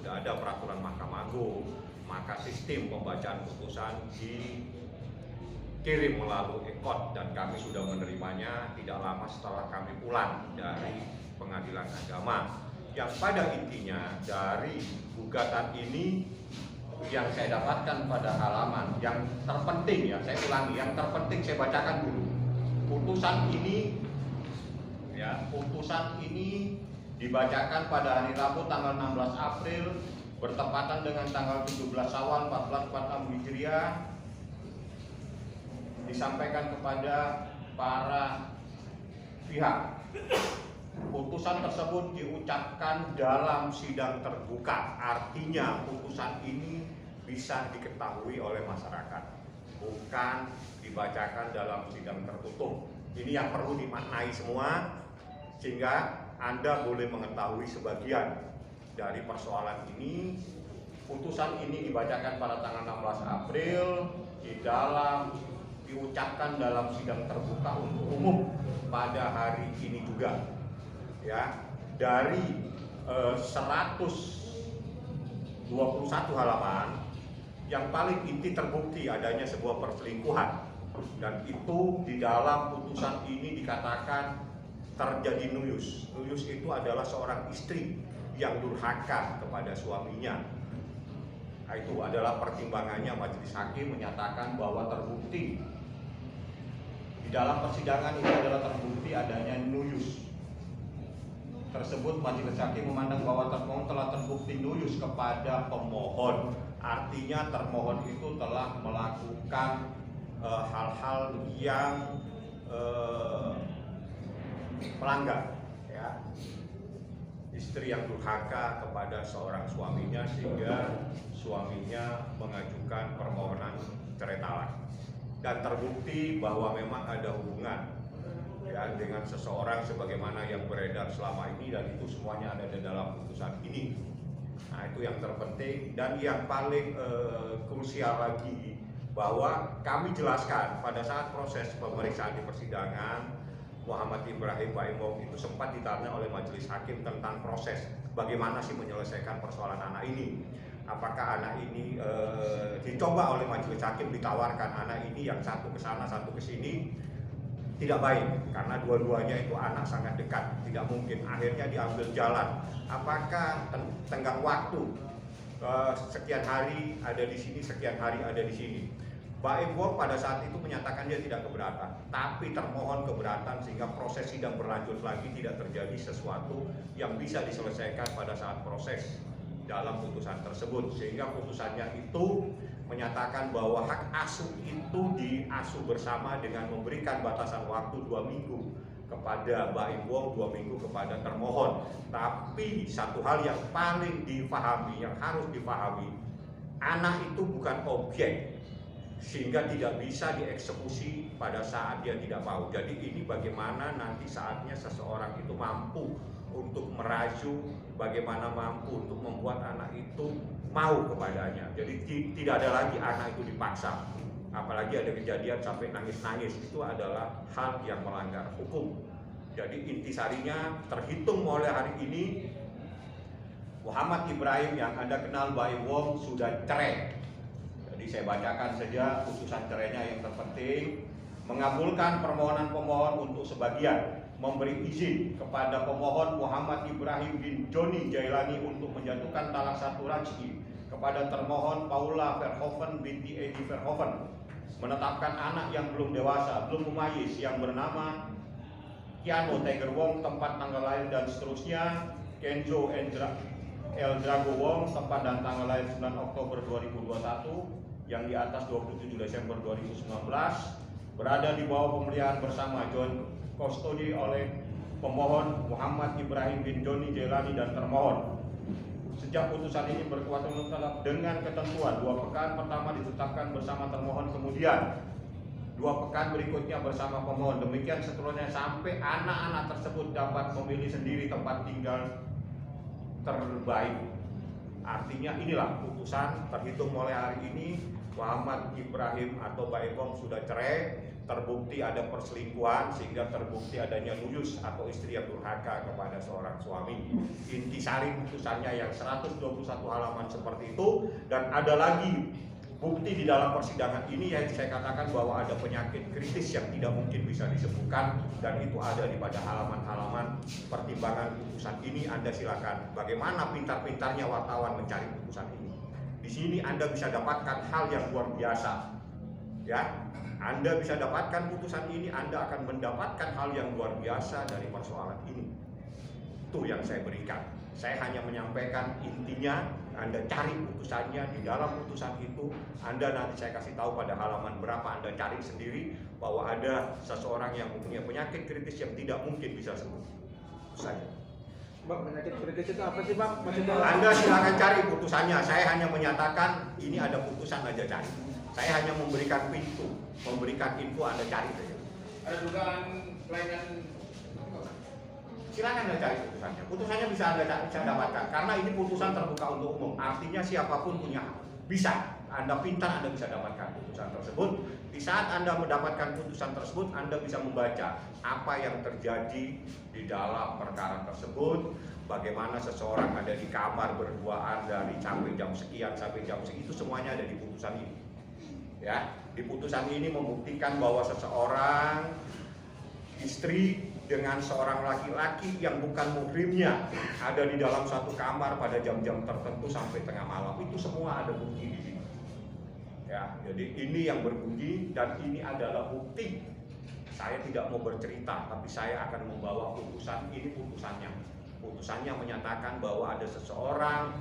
sudah ada peraturan Mahkamah Agung, maka sistem pembacaan putusan dikirim melalui EKOT dan kami sudah menerimanya tidak lama setelah kami pulang dari Pengadilan Agama. Yang pada intinya dari gugatan ini yang saya dapatkan pada halaman yang terpenting, ya saya ulangi, yang terpenting saya bacakan dulu. Putusan ini dibacakan pada hari Rabu tanggal 16 April bertepatan dengan tanggal 17 Syawal 1446 Hijriah, disampaikan kepada para pihak. Putusan tersebut diucapkan dalam sidang terbuka, artinya putusan ini bisa diketahui oleh masyarakat, bukan dibacakan dalam sidang tertutup. Ini yang perlu dimaknai semua, sehingga Anda boleh mengetahui sebagian dari persoalan ini. Putusan ini dibacakan pada tanggal 16 April diucapkan dalam sidang terbuka untuk umum pada hari ini juga. Ya, dari 121 halaman yang paling inti terbukti adanya sebuah perselingkuhan, dan itu di dalam putusan ini dikatakan terjadi nuyus. Nuyus itu adalah seorang istri yang durhaka kepada suaminya. Nah, itu adalah pertimbangannya majelis hakim menyatakan bahwa terbukti di dalam persidangan ini adalah terbukti adanya nuyus. Tersebut majelis hakim memandang bahwa termohon telah terbukti nuyus kepada pemohon. Artinya termohon itu telah melakukan hal-hal yang melanggar, ya, istri yang durhaka kepada seorang suaminya sehingga suaminya mengajukan permohonan cerai talak, dan terbukti bahwa memang ada hubungan, ya, dengan seseorang sebagaimana yang beredar selama ini, dan itu semuanya ada di dalam putusan ini. Nah, itu yang terpenting. Dan yang paling krusial lagi, bahwa kami jelaskan pada saat proses pemeriksaan di persidangan, Muhammad Ibrahim Baim Wong itu sempat ditanya oleh majelis hakim tentang proses bagaimana sih menyelesaikan persoalan anak ini. Apakah anak ini dicoba oleh majelis hakim, ditawarkan anak ini yang satu ke sana satu ke sini, tidak baik karena dua-duanya itu anak sangat dekat, tidak mungkin. Akhirnya diambil jalan. Apakah tenggang waktu sekian hari ada di sini, sekian hari ada di sini. Baim Wong pada saat itu menyatakan dia tidak keberatan, tapi termohon keberatan sehingga proses sidang berlanjut lagi, tidak terjadi sesuatu yang bisa diselesaikan pada saat proses dalam putusan tersebut, sehingga putusannya itu menyatakan bahwa hak asuh itu diasuh bersama dengan memberikan batasan waktu 2 minggu kepada Baim Wong, 2 minggu kepada termohon. Tapi satu hal yang paling difahami, yang harus difahami, anak itu bukan objek sehingga tidak bisa dieksekusi pada saat dia tidak mau. Jadi ini bagaimana nanti saatnya seseorang itu mampu untuk merayu, bagaimana mampu untuk membuat anak itu mau kepadanya. Jadi tidak ada lagi anak itu dipaksa. Apalagi ada kejadian sampai nangis-nangis, itu adalah hal yang melanggar hukum. Jadi intisarinya terhitung mulai hari ini Muhammad Ibrahim yang Anda kenal Baim Wong sudah cerai. Jadi saya bacakan saja putusan cerainya yang terpenting. Mengabulkan permohonan pemohon untuk sebagian, memberi izin kepada pemohon Muhammad Ibrahim bin Joni Jailani untuk menjatuhkan talak satu raj'i kepada termohon Paula Verhoeven binti Edi Verhoeven, menetapkan anak yang belum dewasa, belum mumayyiz yang bernama Kiano Tiger Wong, tempat tanggal lahir dan seterusnya, Kenzo Eldrago Wong, tempat dan tanggal lahir 9 Oktober 2021 yang di atas 27 Desember 2019, berada di bawah pemeliharaan bersama joint custody oleh pemohon Muhammad Ibrahim bin Joni Jailani dan termohon. Sejak putusan ini berkekuatan mutlak dengan ketentuan 2 pekan pertama ditetapkan bersama termohon, kemudian 2 pekan berikutnya bersama pemohon. Demikian seterusnya sampai anak-anak tersebut dapat memilih sendiri tempat tinggal terbaik. Artinya inilah putusan terhitung mulai hari ini Muhammad Ibrahim atau Baim Wong sudah cerai, terbukti ada perselingkuhan sehingga terbukti adanya nuyus atau istri yang durhaka kepada seorang suami. Intisari putusannya yang 121 halaman seperti itu, dan ada lagi bukti di dalam persidangan ini yang saya katakan bahwa ada penyakit kritis yang tidak mungkin bisa disembuhkan, dan itu ada di pada halaman-halaman pertimbangan putusan ini. Anda silakan, bagaimana pintar-pintarnya wartawan mencari putusan ini. Di sini Anda bisa dapatkan hal yang luar biasa, ya. Anda bisa dapatkan putusan ini, Anda akan mendapatkan hal yang luar biasa dari persoalan ini. Itu yang saya berikan. Saya hanya menyampaikan intinya. Anda cari putusannya di dalam putusan itu. Anda nanti saya kasih tahu pada halaman berapa, Anda cari sendiri bahwa ada seseorang yang mempunyai penyakit kritis yang tidak mungkin bisa sembuh. Itu saja. Bang, penyakit kritis itu apa sih, Bang? Anda silakan cari putusannya. Saya hanya menyatakan ini ada putusan, aja cari. Saya hanya memberikan pintu, memberikan info, Anda cari saja. Ada dugaan kelainan? Silakan Anda cari putusannya. Putusannya bisa Anda dapatkan karena ini putusan terbuka untuk umum. Artinya siapapun punya hak. Bisa. Anda pintar, Anda bisa dapatkan putusan tersebut. Di saat Anda mendapatkan putusan tersebut, Anda bisa membaca apa yang terjadi di dalam perkara tersebut. Bagaimana seseorang ada di kamar berduaan dari sampai jam sekian sampai jam segitu, itu semuanya ada di putusan ini. Ya, di putusan ini membuktikan bahwa seseorang istri dengan seorang laki-laki yang bukan muhrimnya ada di dalam satu kamar pada jam-jam tertentu sampai tengah malam. Itu semua ada bukti di sini. Ya, jadi ini yang berbunyi dan ini adalah bukti. Saya tidak mau bercerita, tapi saya akan membawa putusan ini, putusannya. Putusannya menyatakan bahwa ada seseorang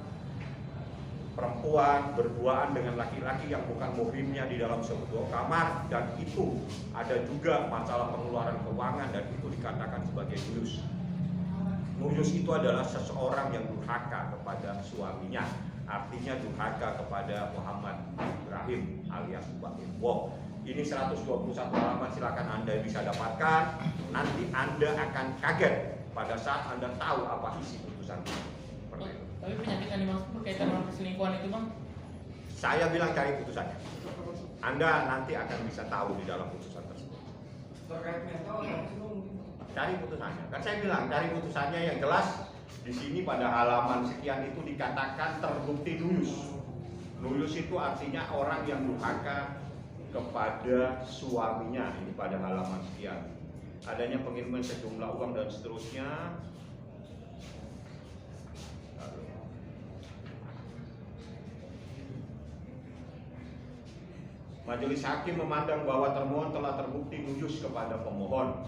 perempuan berduaan dengan laki-laki yang bukan muhrimnya di dalam sebuah kamar, dan itu ada juga masalah pengeluaran keuangan, dan itu dikatakan sebagai nuyus. Nuyus itu adalah seseorang yang durhaka kepada suaminya, artinya durhaka kepada Muhammad Ibrahim alias Baim. Wow, ini 121 halaman, silakan Anda bisa dapatkan. Nanti Anda akan kaget pada saat Anda tahu apa isi putusan ini. Tapi penyakit yang dimaksud berkaitan dengan perselingkuhan itu, Bang? Saya bilang cari putusannya. Anda nanti akan bisa tahu di dalam putusan tersebut. Terkait mental atau psikolog? Cari putusannya. Kan saya bilang cari putusannya yang jelas. Di sini pada halaman sekian itu dikatakan terbukti nuyus. Nuyus itu artinya orang yang durhaka kepada suaminya. Ini pada halaman sekian. Adanya pengiriman sejumlah uang dan seterusnya. Majelis hakim memandang bahwa termohon telah terbukti nuyus kepada pemohon.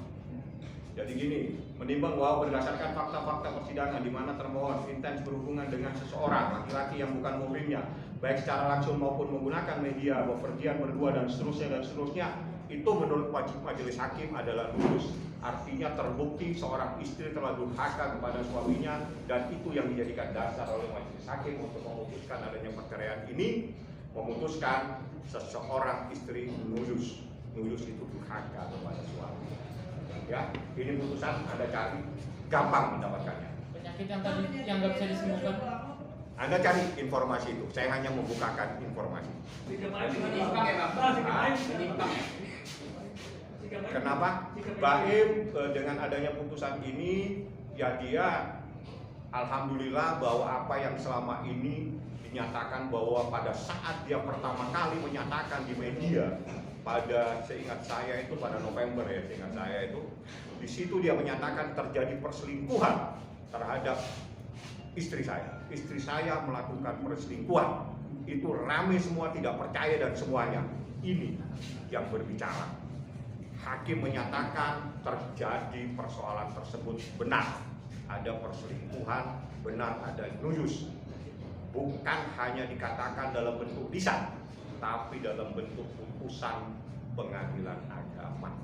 Jadi gini, menimbang bahwa berdasarkan fakta-fakta persidangan di mana termohon intens berhubungan dengan seseorang laki-laki yang bukan muhrimnya, baik secara langsung maupun menggunakan media, bepergian berdua dan seterusnya, itu menurut majelis hakim adalah nuyus. Artinya terbukti seorang istri telah durhaka kepada suaminya, dan itu yang dijadikan dasar oleh majelis hakim untuk memutuskan adanya perceraian ini. Memutuskan seseorang istri nuyus. Nuyus itu durhaka kepada suami. Ya, ini putusan Anda cari, gampang mendapatkannya. Penyakit yang tadi yang nggak bisa disembuhkan. Anda cari informasi itu. Saya hanya membukakan informasi. Kenapa? Baim dengan adanya putusan ini, ya dia alhamdulillah bahwa apa yang selama ini dinyatakan bahwa pada saat dia pertama kali menyatakan di media, pada seingat saya itu pada November ya, seingat saya itu, di situ dia menyatakan terjadi perselingkuhan terhadap istri saya. Istri saya melakukan perselingkuhan. Itu rame semua, tidak percaya, dan semuanya ini yang berbicara. Hakim menyatakan terjadi persoalan tersebut benar. Ada perselingkuhan, benar ada nuyus. Bukan hanya dikatakan dalam bentuk lisan, tapi dalam bentuk putusan pengadilan agama.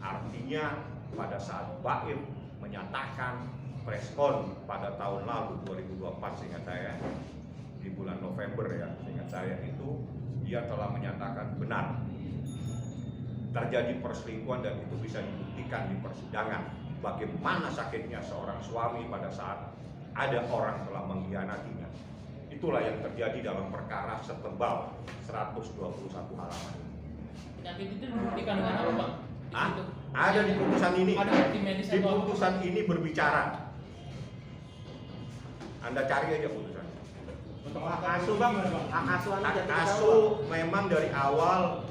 Artinya pada saat Baim menyatakan preskon pada tahun lalu 2024, seingat saya di bulan November ya, seingat saya itu dia telah menyatakan benar terjadi perselingkuhan, dan itu bisa dibuktikan di persidangan bagaimana sakitnya seorang suami pada saat ada orang telah mengkhianatinya. Itulah yang terjadi dalam perkara setebal 121 halaman. Penyakit itu dibuktikan dengan apa bang? Di Hah? situ. Ada di putusan ini. Ada bukti medis Di atau putusan ini berbicara. Anda cari aja putusan. Untuk hak asuh bang, hak asuh anak Hak jatuh ke asuh memang dari awal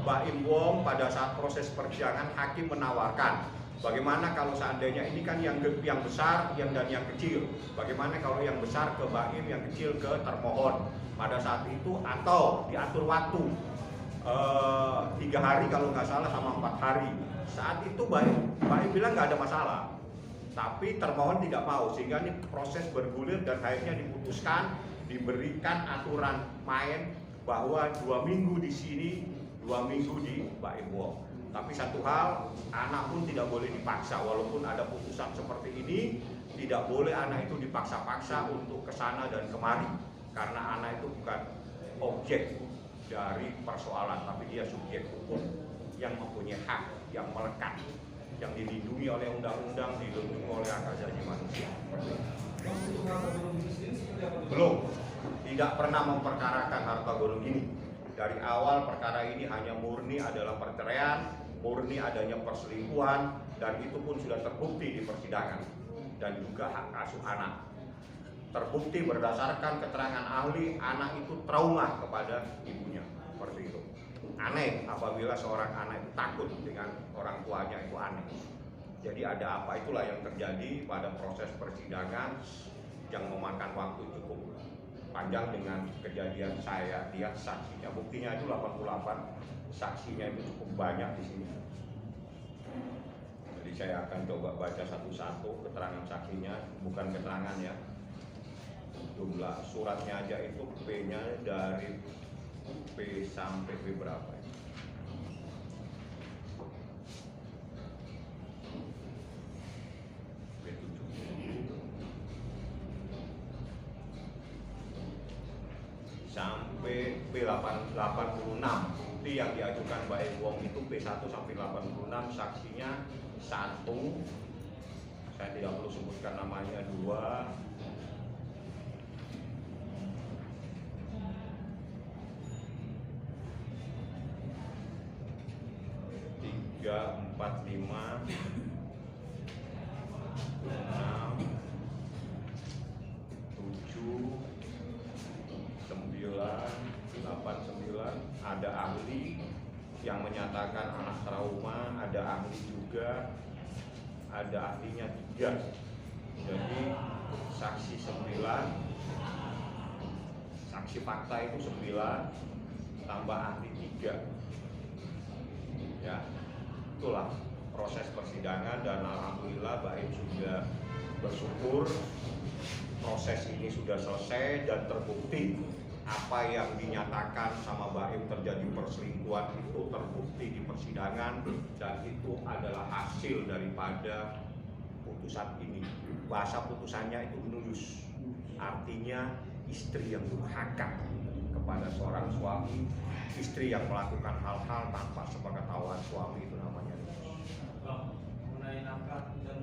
Baim Wong pada saat proses persidangan hakim menawarkan bagaimana kalau seandainya ini kan yang besar dan yang kecil, bagaimana kalau yang besar ke Baim, yang kecil ke termohon pada saat itu, atau diatur waktu 3 hari kalau nggak salah sama 4 hari. Saat itu Baim bilang nggak ada masalah, tapi termohon tidak mau, sehingga ini proses bergulir dan akhirnya diputuskan diberikan aturan main bahwa 2 minggu di sini, 2 minggu di Baim Wong. Tapi satu hal, anak pun tidak boleh dipaksa, walaupun ada putusan seperti ini, tidak boleh anak itu dipaksa-paksa untuk kesana dan kemari, karena anak itu bukan objek dari persoalan, tapi dia subjek hukum yang mempunyai hak yang melekat, yang dilindungi oleh undang-undang, dilindungi oleh hak asasi manusia. Belum, tidak pernah memperkarakan harta gonung ini. Dari awal perkara ini hanya murni adalah perceraian, murni adanya perselingkuhan, dan itu pun sudah terbukti di persidangan, dan juga hak asuh anak. Terbukti berdasarkan keterangan ahli, anak itu trauma kepada ibunya, seperti itu. Aneh apabila seorang anak itu takut dengan orang tuanya, itu aneh. Jadi ada apa, itulah yang terjadi pada proses persidangan yang memakan waktu cukup panjang dengan kejadian saya lihat saksinya, buktinya itu 88, saksinya itu cukup banyak di sini. Jadi saya akan coba baca satu-satu keterangan saksinya, bukan keterangan ya. Jumlah suratnya aja itu P-nya dari P sampai P berapa ya? P7 sampai P86. Bukti yang diajukan Baim Wong itu P1 sampai 86, saksinya 1, saya tidak perlu sebutkan namanya, 2, 3, 4, 5, 6, 7, 9, 8, 9. Ada ahli yang menyatakan anak trauma, ada ahli juga, ada ahlinya 3. Jadi saksi 9, saksi fakta itu 9, tambah ahli 3. Ya, itulah proses persidangan, dan alhamdulillah Baim sudah bersyukur proses ini sudah selesai dan terbukti apa yang dinyatakan sama Baim terjadi perselingkuhan itu terbukti di persidangan, dan itu adalah hasil daripada putusan ini. Bahasa putusannya itu nulus, artinya istri yang durhaka kepada seorang suami, istri yang melakukan hal-hal tanpa sepengetahuan suami, itu namanya nulus. Mengenai nafkah dan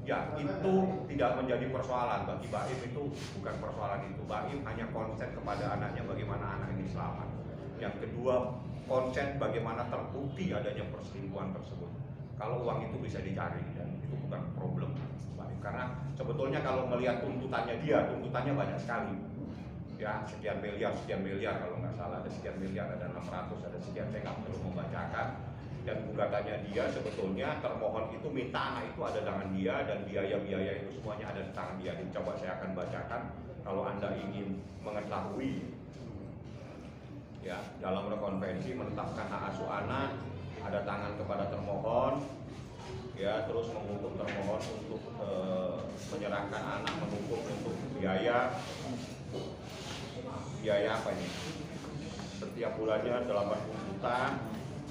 Ya, itu tidak menjadi persoalan bagi Baim, itu bukan persoalan itu. Baim hanya konsen kepada anaknya, bagaimana anak ini selamat. Yang kedua, konsen bagaimana terbukti adanya perselingkuhan tersebut. Kalau uang itu bisa dicari, dan itu bukan problem Baim, karena sebetulnya kalau melihat tuntutannya dia, tuntutannya banyak sekali. Ya, sekian miliar kalau nggak salah, ada sekian miliar, ada 600, ada sekian, saya nggak perlu membacakan. Dan gugatannya dia, sebetulnya termohon itu minta anak itu ada tangan dia, dan biaya-biaya itu semuanya ada di tangan dia. Coba saya akan bacakan kalau Anda ingin mengetahui. Ya, dalam rekonvensi menetapkan hak asuh anak, ada tangan kepada termohon, ya, terus menghukum termohon untuk menyerahkan anak, menghukum untuk biaya apa ini? Setiap bulannya 80 juta,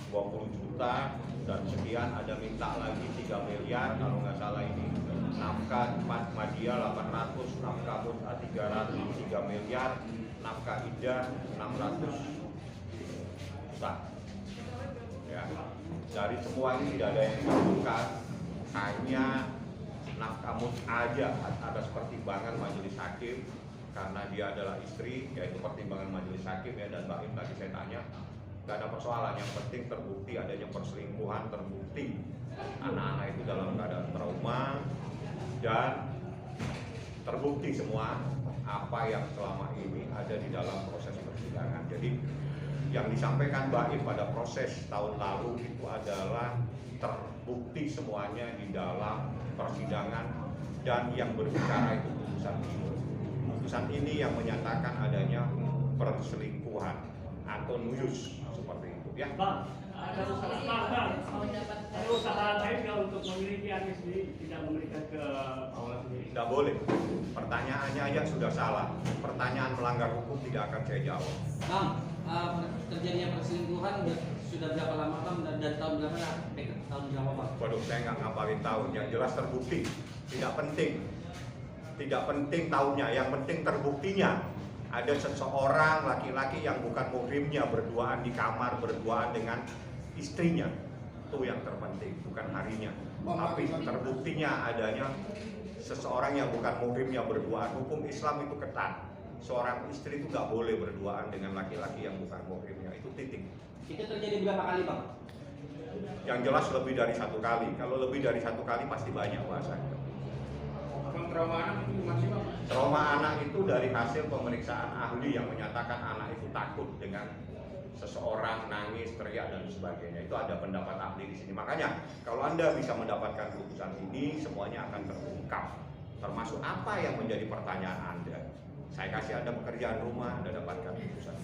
20 juta, dan sekian, ada minta lagi 3 miliar kalau nggak salah ini. Nafkah Madya 800, nafkah Mut'ah 300, 3 miliar, nafkah Ida 600 juta. Ya, dari semua ini tidak ada yang dikabulkan, hanya nafkah Mut'ah aja atas pertimbangan majelis hakim, karena dia adalah istri, yaitu pertimbangan majelis hakim ya. Dan Baim tadi saya tanya, nggak ada persoalan. Yang penting terbukti adanya perselingkuhan, terbukti anak-anak itu dalam keadaan trauma, dan terbukti semua apa yang selama ini ada di dalam proses persidangan. Jadi yang disampaikan Mbak Im pada proses tahun lalu itu adalah terbukti semuanya di dalam persidangan, dan yang berbicara itu putusan ini. Putusan ini yang menyatakan adanya perselingkuhan atau nuyus seperti itu ya. Bang, ada usaha lain nggak untuk memiliki anak sendiri, tidak memberikan ke Paula sendiri? Tidak boleh. Pertanyaannya aja sudah salah. Pertanyaan melanggar hukum tidak akan saya jawab. Bang, terjadinya perselingkuhan sudah berapa lama Bang, dan tahun berapa? Tahun berapa Bang? Waduh, saya nggak ngapalin tahun. Yang jelas terbukti. Tidak penting. Tidak penting tahunnya. Yang penting terbuktinya. Ada seseorang laki-laki yang bukan muhrimnya berduaan di kamar, berduaan dengan istrinya. Itu yang terpenting, bukan harinya. Tapi terbuktinya adanya seseorang yang bukan muhrimnya berduaan. Hukum Islam itu ketat. Seorang istri itu nggak boleh berduaan dengan laki-laki yang bukan muhrimnya. Itu titik. Itu terjadi berapa kali Bang? Yang jelas lebih dari 1 kali. Kalau lebih dari 1 kali pasti banyak bahasanya. Bang, trauma anak itu masih Bang? Trauma anak itu dari hasil pemeriksaan ahli yang menyatakan anak itu takut dengan seseorang, nangis, teriak dan sebagainya. Itu ada pendapat ahli di sini. Makanya kalau Anda bisa mendapatkan putusan ini, semuanya akan terungkap. Termasuk apa yang menjadi pertanyaan Anda. Saya kasih Anda pekerjaan rumah, Anda dapatkan putusan.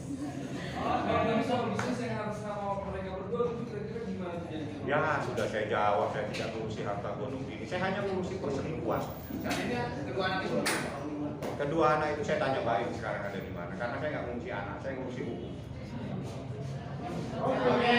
Kalau bisa bisnis yang harus sama mereka berdua itu kira-kira gimana jadi? Ya sudah saya jawab, saya tidak ngurusi harta gonung ini. Saya hanya ngurusi perselingkuhan. Saat ini kedua anak itu. Kedua anak itu saya tanya Mbak Im sekarang ada di mana. Karena saya nggak ngurusi anak, saya ngurusi hukum. Oke.